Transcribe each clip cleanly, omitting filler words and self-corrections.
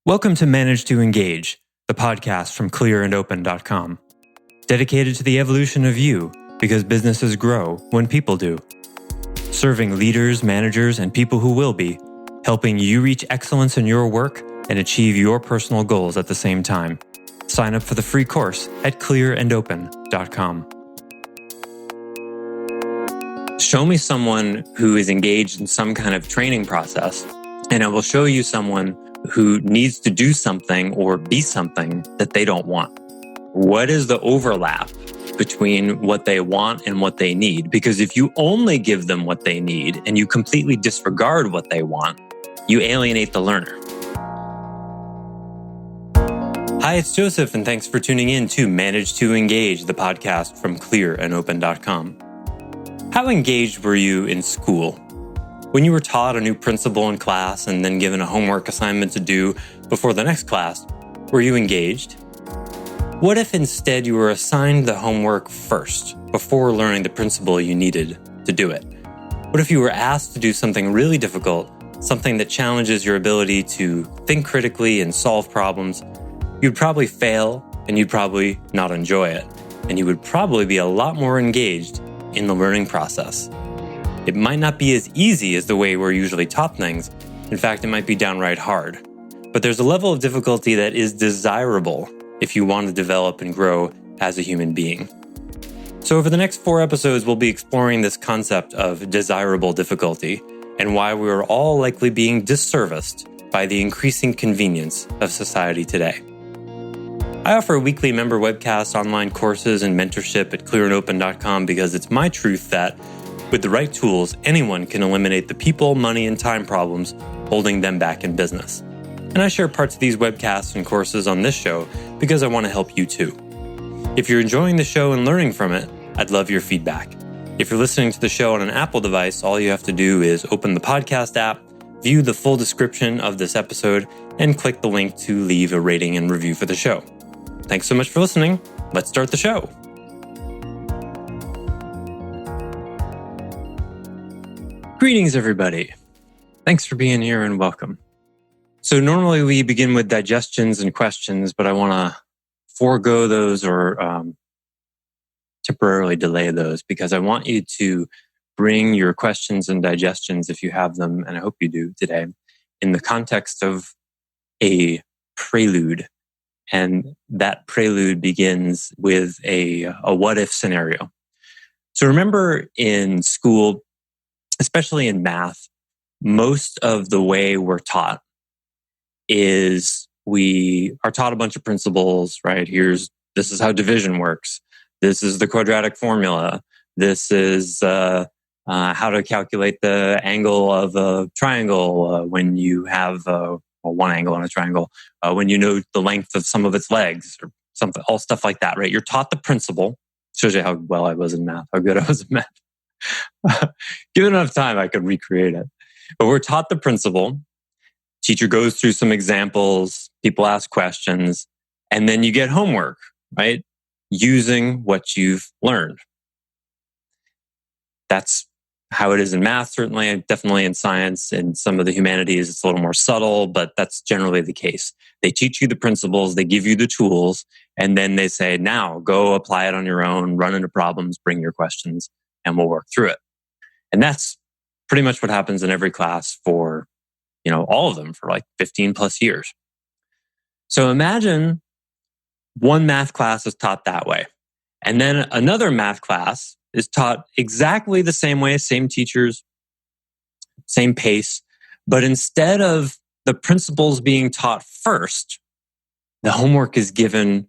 Welcome to Manage to Engage, the podcast from clearandopen.com, dedicated to the evolution of you because businesses grow when people do. Serving leaders, managers, and people who will be, helping you reach excellence in your work and achieve your personal goals at the same time. Sign up for the free course at clearandopen.com. Show me someone who is engaged in some kind of training process, and I will show you someone who needs to do something or be something that they don't want. What is the overlap between what they want and what they need? Because if you only give them what they need and you completely disregard what they want, you alienate the learner. Hi, it's Joseph, and thanks for tuning in to Manage to Engage, the podcast from clearandopen.com. How engaged were you in school? When you were taught a new principle in class and then given a homework assignment to do before the next class, were you engaged? What if instead you were assigned the homework first, before learning the principle you needed to do it? What if you were asked to do something really difficult, something that challenges your ability to think critically and solve problems? You'd probably fail, and you'd probably not enjoy it, and you would probably be a lot more engaged in the learning process. It might not be as easy as the way we're usually taught things. In fact, it might be downright hard. But there's a level of difficulty that is desirable if you want to develop and grow as a human being. So over the next 4 episodes, we'll be exploring this concept of desirable difficulty and why we are all likely being disserviced by the increasing convenience of society today. I offer weekly member webcasts, online courses, and mentorship at clearandopen.com because it's my truth that with the right tools, anyone can eliminate the people, money, and time problems holding them back in business. And I share parts of these webcasts and courses on this show because I want to help you too. If you're enjoying the show and learning from it, I'd love your feedback. If you're listening to the show on an Apple device, all you have to do is open the podcast app, view the full description of this episode, and click the link to leave a rating and review for the show. Thanks so much for listening. Let's start the show. Greetings, everybody. Thanks for being here and welcome. So normally we begin with digestions and questions, but I want to forego those or temporarily delay those because I want you to bring your questions and digestions, if you have them, and I hope you do today, in the context of a prelude. And that prelude begins with a what-if scenario. So remember in school, especially in math, most of the way we're taught is we are taught a bunch of principles, right? This is how division works. This is the quadratic formula. This is how to calculate the angle of a triangle when you have one angle on a triangle, when you know the length of some of its legs or something, all stuff like that, right? You're taught the principle. Shows you how well I was in math, how good I was in math. Given enough time, I could recreate it. But we're taught the principle. Teacher goes through some examples, people ask questions, and then you get homework, right? Using what you've learned. That's how it is in math, certainly, definitely in science. In some of the humanities, it's a little more subtle, but that's generally the case. They teach you the principles, they give you the tools, and then they say, now go apply it on your own, run into problems, bring your questions, and we'll work through it. And that's pretty much what happens in every class for, all of them for like 15 plus years. So imagine one math class is taught that way. And then another math class is taught exactly the same way, same teachers, same pace. But instead of the principles being taught first, the homework is given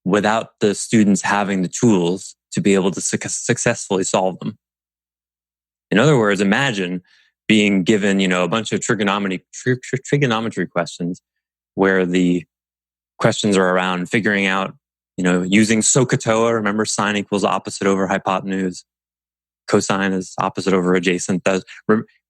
without the students having the tools to be able to successfully solve them. In other words, imagine being given, a bunch of trigonometry questions where the questions are around figuring out, using SOHCAHTOA. Remember, sine equals opposite over hypotenuse. Cosine is opposite over adjacent.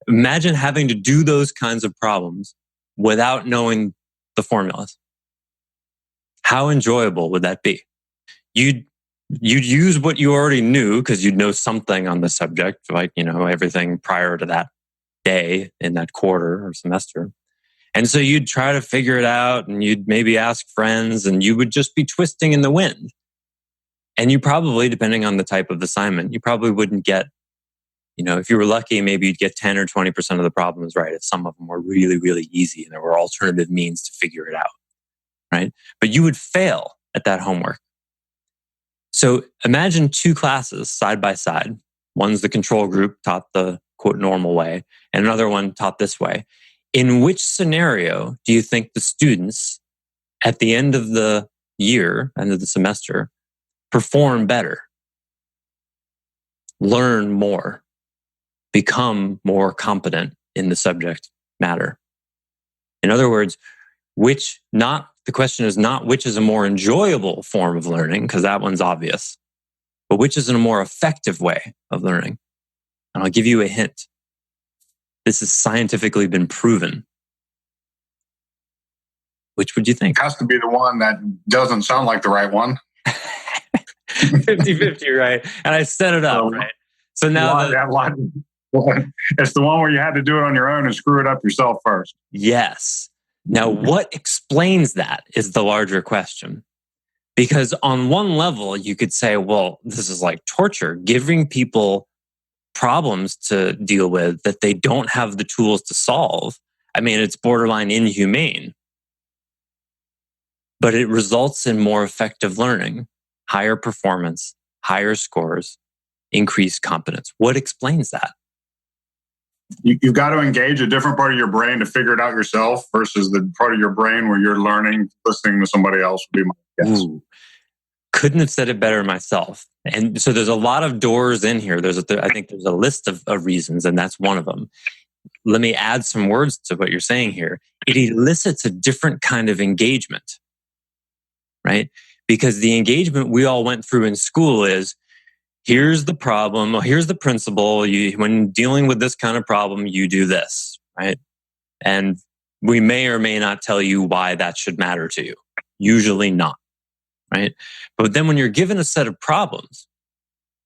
Imagine having to do those kinds of problems without knowing the formulas. How enjoyable would that be? You'd use what you already knew because you'd know something on the subject, like, everything prior to that day in that quarter or semester. And so you'd try to figure it out, and you'd maybe ask friends, and you would just be twisting in the wind. And you probably, depending on the type of assignment, you probably wouldn't get, if you were lucky, maybe you'd get 10 or 20% of the problems right if some of them were really, really easy and there were alternative means to figure it out, right? But you would fail at that homework. So imagine two classes side by side. One's the control group taught the quote normal way, and another one taught this way. In which scenario do you think the students at the end of the year, end of the semester, perform better, learn more, become more competent in the subject matter? In other words, the question is not which is a more enjoyable form of learning, because that one's obvious, but which is a more effective way of learning. And I'll give you a hint. This has scientifically been proven. Which would you think? It has to be the one that doesn't sound like the right one. 50-50, right? And I set it up, right? So now it's the one where you had to do it on your own and screw it up yourself first. Yes. Now, what explains that is the larger question. Because on one level, you could say, well, this is like torture, giving people problems to deal with that they don't have the tools to solve. I mean, it's borderline inhumane. But it results in more effective learning, higher performance, higher scores, increased competence. What explains that? You've got to engage a different part of your brain to figure it out yourself versus the part of your brain where you're learning, listening to somebody else would be my guess. Ooh. Couldn't have said it better myself. And so there's a lot of doors in here. I think there's a list of reasons, and that's one of them. Let me add some words to what you're saying here. It elicits a different kind of engagement, right? Because the engagement we all went through in school is, here's the problem, or here's the principle. When dealing with this kind of problem, you do this, right? And we may or may not tell you why that should matter to you. Usually not, right? But then when you're given a set of problems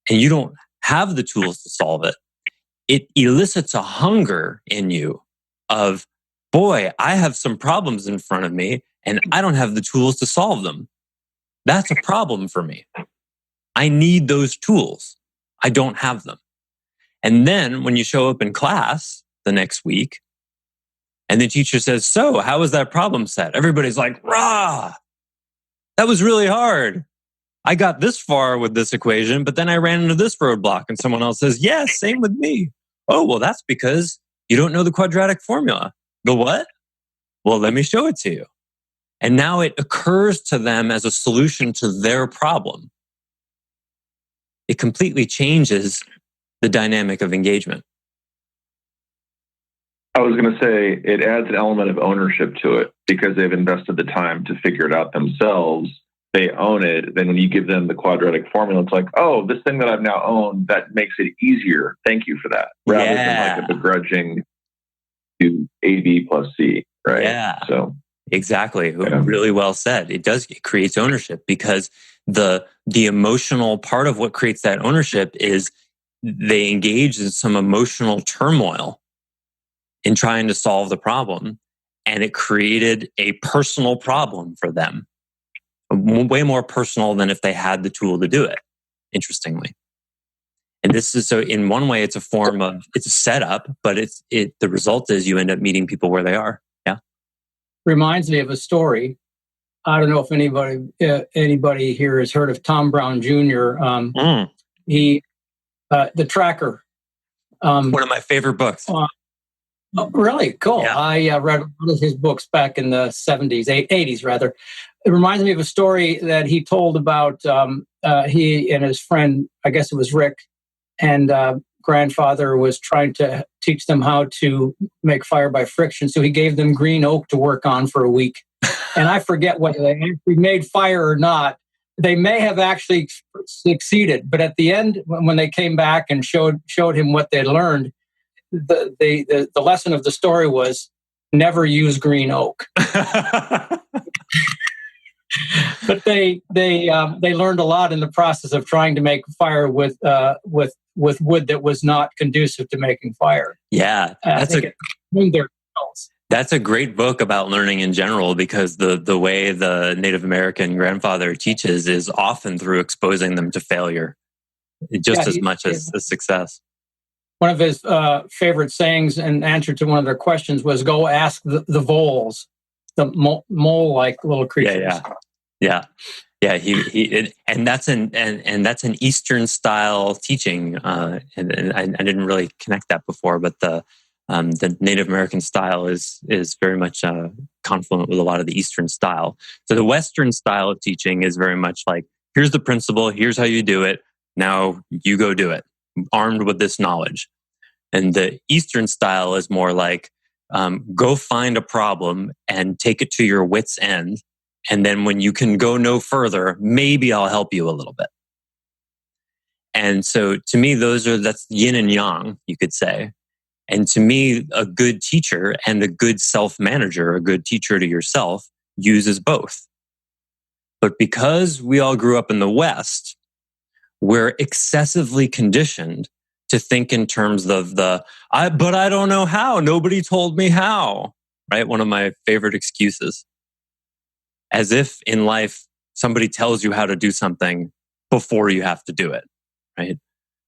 and you don't have the tools to solve it, it elicits a hunger in you of, boy, I have some problems in front of me and I don't have the tools to solve them. That's a problem for me. I need those tools. I don't have them. And then when you show up in class the next week and the teacher says, so how was that problem set? Everybody's like, rah, that was really hard. I got this far with this equation, but then I ran into this roadblock. And someone else says, yeah, same with me. Oh, well, that's because you don't know the quadratic formula. The what? Well, let me show it to you. And now it occurs to them as a solution to their problem. It completely changes the dynamic of engagement. I was going to say it adds an element of ownership to it because they've invested the time to figure it out themselves. They own it. Then when you give them the quadratic formula, it's like, oh, this thing that I've now owned, that makes it easier. Thank you for that. Rather than like a begrudging to AB plus C, right? Yeah. So exactly. Yeah. Really well said. It creates ownership because the emotional part of what creates that ownership is they engage in some emotional turmoil in trying to solve the problem. And it created a personal problem for them. Way more personal than if they had the tool to do it, interestingly. And this is, so in one way, it's a form of, it's a setup, but the result is you end up meeting people where they are. Yeah. Reminds me of a story. I don't know if anybody here has heard of Tom Brown Jr. The Tracker. One of my favorite books. Oh, really? Cool. Yeah. I read one of his books back in the 80s rather. It reminds me of a story that he told about he and his friend, I guess it was Rick, and grandfather was trying to teach them how to make fire by friction. So he gave them green oak to work on for a week. And I forget whether they actually made fire or not. They may have actually succeeded. But at the end, when they came back and showed him what they'd learned, the lesson of the story was never use green oak. But they learned a lot in the process of trying to make fire with wood that was not conducive to making fire. Yeah, That's a great book about learning in general, because the way the Native American grandfather teaches is often through exposing them to failure, just as much as success. One of his favorite sayings in answer to one of their questions was, "Go ask the voles," the mole-like little creatures. Yeah. And that's an Eastern style teaching, and I didn't really connect that before, but the Native American style is very much confluent with a lot of the Eastern style. So the Western style of teaching is very much like, here's the principle, here's how you do it, now you go do it, armed with this knowledge. And the Eastern style is more like, go find a problem and take it to your wit's end. And then when you can go no further, maybe I'll help you a little bit. And so to me, that's yin and yang, you could say. And to me, a good teacher and a good self-manager, a good teacher to yourself, uses both. But because we all grew up in the West, we're excessively conditioned to think in terms of but I don't know how, nobody told me how, right? One of my favorite excuses. As if in life, somebody tells you how to do something before you have to do it, right?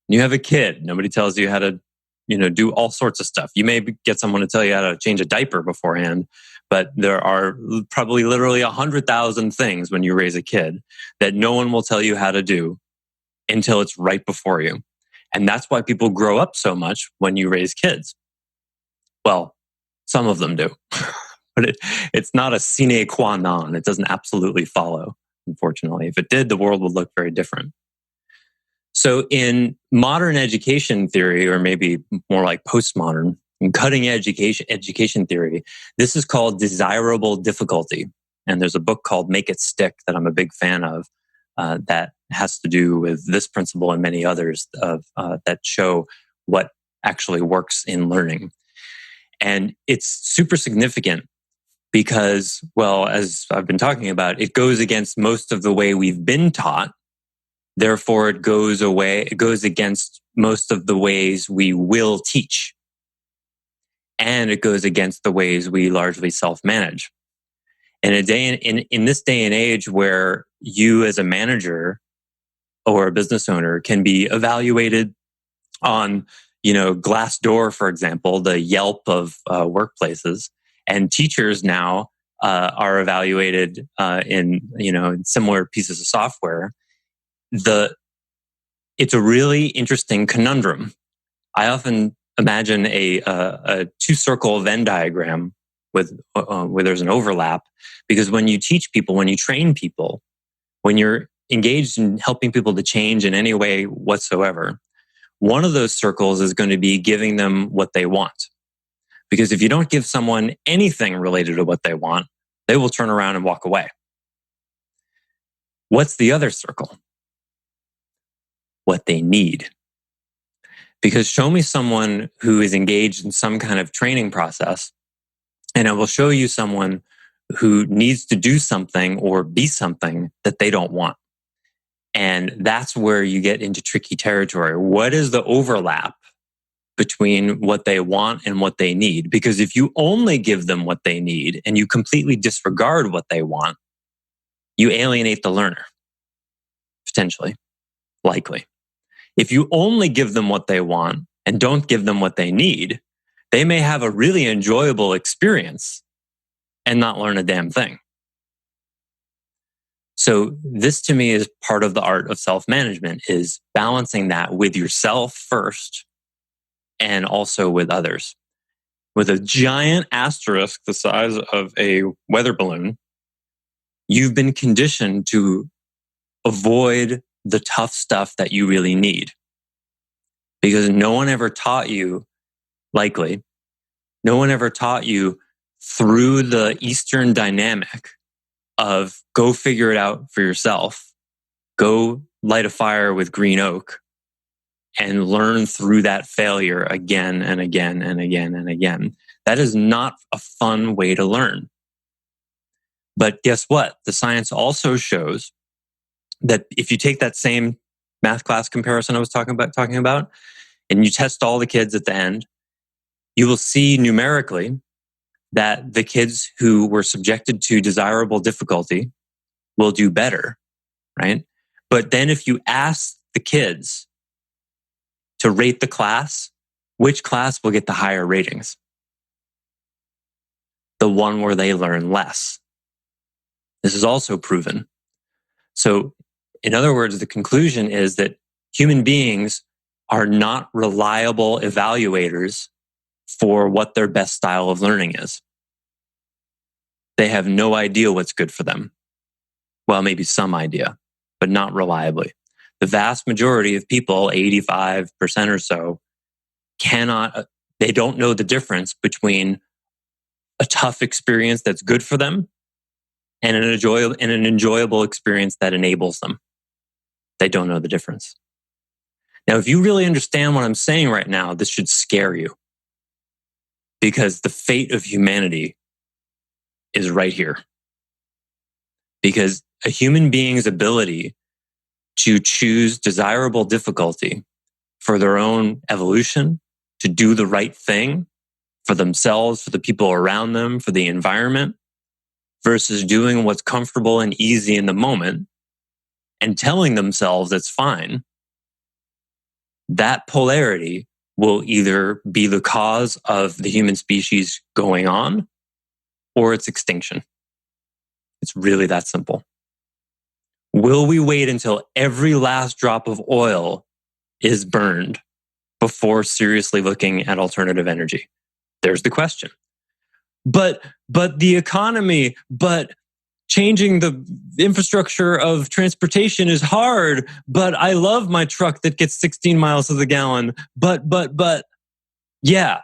You have a kid, nobody tells you how to, do all sorts of stuff. You may get someone to tell you how to change a diaper beforehand, but there are probably literally 100,000 things when you raise a kid that no one will tell you how to do until it's right before you. And that's why people grow up so much when you raise kids. Well, some of them do. But it's not a sine qua non. It doesn't absolutely follow, unfortunately. If it did, the world would look very different. So in modern education theory, or maybe more like postmodern, in cutting edge education theory, this is called desirable difficulty. And there's a book called Make It Stick that I'm a big fan of, that has to do with this principle and many others that show what actually works in learning. And it's super significant because, well, as I've been talking about, it goes against most of the way we've been taught. Therefore, it goes against most of the ways we will teach. And it goes against the ways we largely self-manage. In this day and age where you as a manager or a business owner can be evaluated on, Glassdoor, for example, the Yelp of workplaces, and teachers now are evaluated in similar pieces of software. It's a really interesting conundrum. I often imagine a two-circle Venn diagram where there's an overlap, because when you teach people, when you train people, when you're engaged in helping people to change in any way whatsoever, one of those circles is going to be giving them what they want. Because if you don't give someone anything related to what they want, they will turn around and walk away. What's the other circle? What they need. Because show me someone who is engaged in some kind of training process, and I will show you someone who needs to do something or be something that they don't want. And that's where you get into tricky territory. What is the overlap between what they want and what they need? Because if you only give them what they need and you completely disregard what they want, you alienate the learner, potentially, likely. If you only give them what they want and don't give them what they need, they may have a really enjoyable experience and not learn a damn thing. So this to me is part of the art of self-management, is balancing that with yourself first and also with others. With a giant asterisk the size of a weather balloon, you've been conditioned to avoid the tough stuff that you really need. Because no one ever taught you, likely, no one ever taught you through the Eastern dynamic of go figure it out for yourself, go light a fire with green oak, and learn through that failure again and again and again and again. That is not a fun way to learn. But guess what? The science also shows that if you take that same math class comparison I was talking about, and you test all the kids at the end, you will see numerically that the kids who were subjected to desirable difficulty will do better, right? But then if you ask the kids to rate the class, which class will get the higher ratings? The one where they learn less. This is also proven. So, in other words, the conclusion is that human beings are not reliable evaluators for what their best style of learning is. They have no idea what's good for them. Well, maybe some idea, but not reliably. The vast majority of people, 85% or so, they don't know the difference between a tough experience that's good for them and an enjoyable experience that enables them. They don't know the difference. Now, if you really understand what I'm saying right now, this should scare you, because the fate of humanity is right here. Because a human being's ability to choose desirable difficulty for their own evolution, to do the right thing for themselves, for the people around them, for the environment, versus doing what's comfortable and easy in the moment and telling themselves it's fine, that polarity will either be the cause of the human species going on or its extinction. It's really that simple. Will we wait until every last drop of oil is burned before seriously looking at alternative energy? There's the question. But the economy, but changing the infrastructure of transportation is hard, but I love my truck that gets 16 miles to the gallon. But, yeah,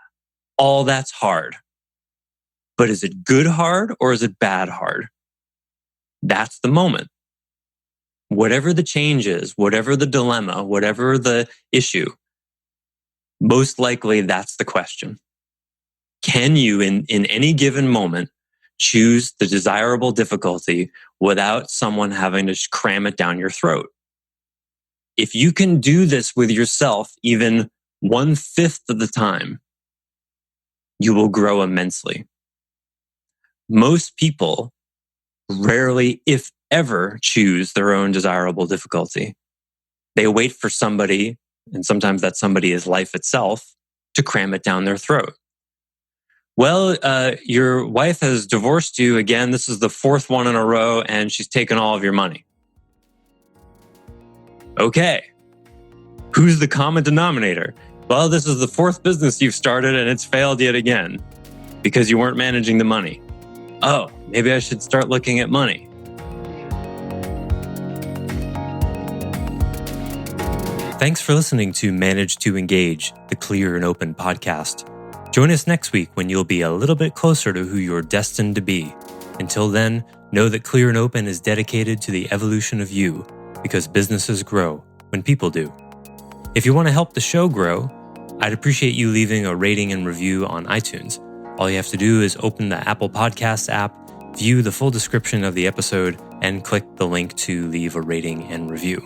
all that's hard. But is it good hard or is it bad hard? That's the moment. Whatever the change is, whatever the dilemma, whatever the issue, most likely that's the question. Can you, in any given moment, choose the desirable difficulty without someone having to cram it down your throat? If you can do this with yourself even 1/5 of the time, you will grow immensely. Most people rarely, if ever, choose their own desirable difficulty. They wait for somebody, and sometimes that somebody is life itself, to cram it down their throat. Well, your wife has divorced you again. This is the 4th one in a row, and she's taken all of your money. Okay. Who's the common denominator? Well, this is the 4th business you've started, and it's failed yet again because you weren't managing the money. Oh, maybe I should start looking at money. Thanks for listening to Manage to Engage, the Clear and Open podcast. Join us next week when you'll be a little bit closer to who you're destined to be. Until then, know that Clear and Open is dedicated to the evolution of you, because businesses grow when people do. If you want to help the show grow, I'd appreciate you leaving a rating and review on iTunes. All you have to do is open the Apple Podcasts app, view the full description of the episode, and click the link to leave a rating and review.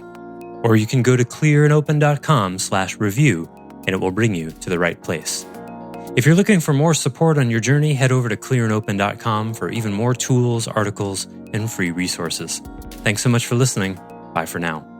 Or you can go to clearandopen.com/review and it will bring you to the right place. If you're looking for more support on your journey, head over to clearandopen.com for even more tools, articles, and free resources. Thanks so much for listening. Bye for now.